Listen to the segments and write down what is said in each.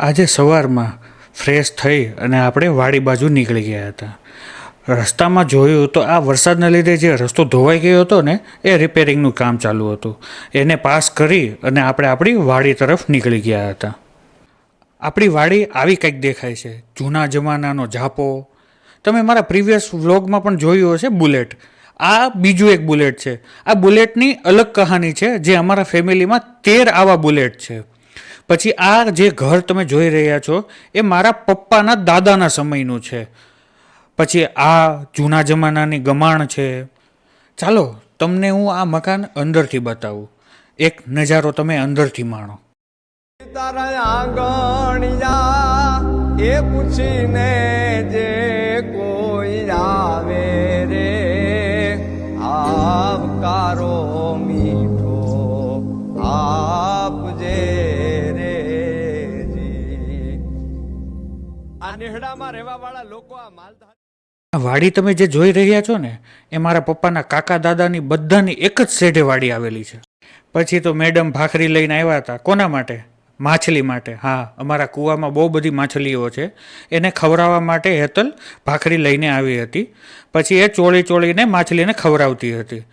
આજે સવારમાં ફ્રેશ થઈ અને આપણે વાડી બાજુ નીકળી ગયા હતા. રસ્તામાં જોયું તો આ વરસાદના લીધે જે રસ્તો ધોવાઈ ગયો હતો ને એ રિપેરિંગનું કામ ચાલુ હતું. એને પાસ કરી અને આપણે આપણી વાડી તરફ નીકળી ગયા હતા. આપણી વાડી આવી કંઈક દેખાય છે. જૂના જમાનાનો ઝાપો. તમે મારા પ્રીવિયસ વ્લોગમાં પણ જોયું હશે બુલેટ. આ બીજું એક બુલેટ છે. આ બુલેટની અલગ કહાની છે જે અમારા ફેમિલીમાં 13 આવા બુલેટ છે. પછી આ જે ઘર તમે જોઈ રહ્યા છો એ મારા પપ્પાના દાદાના સમયનું છે. પછી આ જૂના જમાનાની ગમાણ છે. ચાલો તમને હું આ મકાન અંદરથી બતાવું. એક નજારો તમે અંદરથી માણો. તારા આંગણિયા એ પૂછીને જે કોઈ આવે રે આવકારો મીઠો આપજે રે જી. આ નેહડામાં રહેવા વાળા લોકો આ માલધાર વાડી તમે જે જોઈ રહ્યા છો ને એ મારા પપ્પાના કાકા દાદાની બધાની એક જ શેઢે વાડી આવેલી છે. પછી તો મેડમ ભાખરી લઈને આવ્યા હતા. કોના માટે? માછલી માટે. હા, અમારા કૂવામાં બહુ બધી માછલીઓ છે. એને ખવડાવવા માટે હેતલ ભાખરી લઈને આવી હતી. પછી એ ચોળીને માછલીને ખવડાવતી હતી.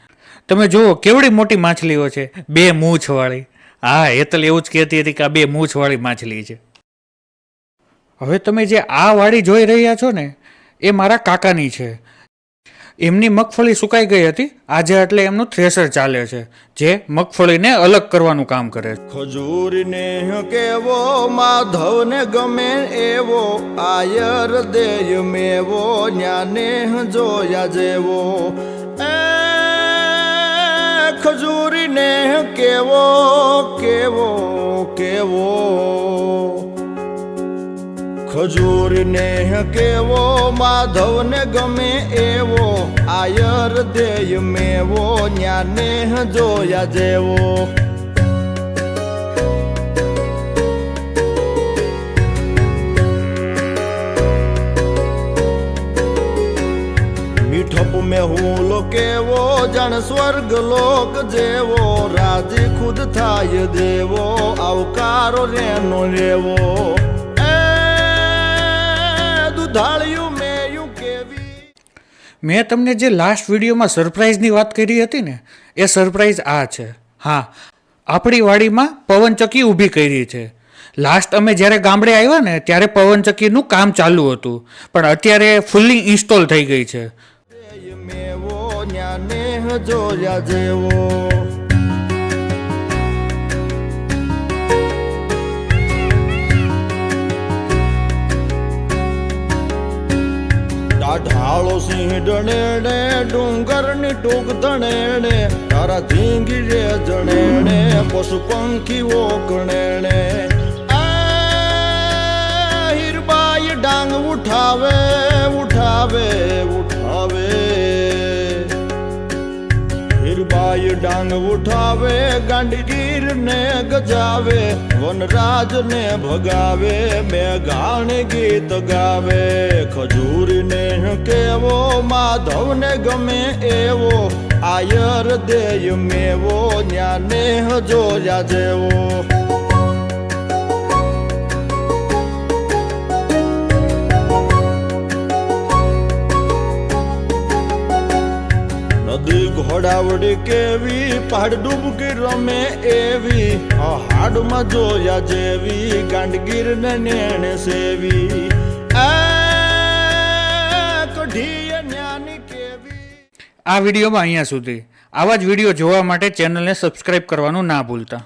તમે જુઓ કેવડી મોટી માછલીઓ છે. 2 મૂછવાળી. હા, હેતલ એવું જ કહેતી હતી કે આ 2 મૂછવાળી માછલી છે. હવે તમે જે આ વાડી જોઈ રહ્યા છો ને એ મારા કાકાની છે. એમની મગફળી સુકાઈ ગઈ હતી. આજે એટલે એમનું થ્રેસર ચાલે છે જે મગફળીને અલગ કરવાનું કામ કરે છે. ખજૂરને કેવો માધવને ગમે એવો આયર દેય મેવો ન્યાને જોયા જેવો એ ખજૂરીને કેવો કેવો કેવો ખજૂરને કેવો માધવને ગમે એવો આયર દેય મેવો ન્યાને જોયા જેવો. મીઠપ મેહુલો કેવો જાણ સ્વર્ગ લોક જેવો રાજી ખુદ થાય દેવો આવકારો રેનો લેવો. મેં તમને જે લાસ્ટ વિડીયોમાં સરપ્રાઈઝની વાત કરી હતી ને એ સરપ્રાઈઝ આ છે. હા, આપણી વાડીમાં પવનચક્કી ઊભી કરી છે. લાસ્ટ અમે જ્યારે ગામડે આવ્યા ને ત્યારે પવનચક્કીનું કામ ચાલુ હતું પણ અત્યારે ફૂલ્લી ઇન્સ્ટોલ થઈ ગઈ છે. ઢાળો સિંહ ડણેણે ડુંગરની ટૂંક ધણેણે તારા ધીંગી રે જણેણે પશુ પંખીઓ ગણેણે હીરબાઈ ડાંગ ઉઠાવે ઉઠાવે ઉઠાવે હીરબાઈ ડાંગ ઉઠાવે ગાંડીગીર ને ગજાવે વનરાજ ને ભગાવે મેઘાણ ગીત ગાવે. ખજૂરને કેવો માધવને ગમે એવો આયર દેય મેવો ન્યાને જોયા જેવો. નદી ઘોડાવડી કેવી પહાડ ડૂબકી રમે એવી હાડમાં જોયા જેવી ગાંડગીર ને નેણે સેવી કઢીએ ન્યાની કેવી. આ વિડીયોમાં અહીંયા સુધી. આવા જ વિડીયો જોવા માટે ચેનલને સબસ્ક્રાઈબ કરવાનું ના ભૂલતા.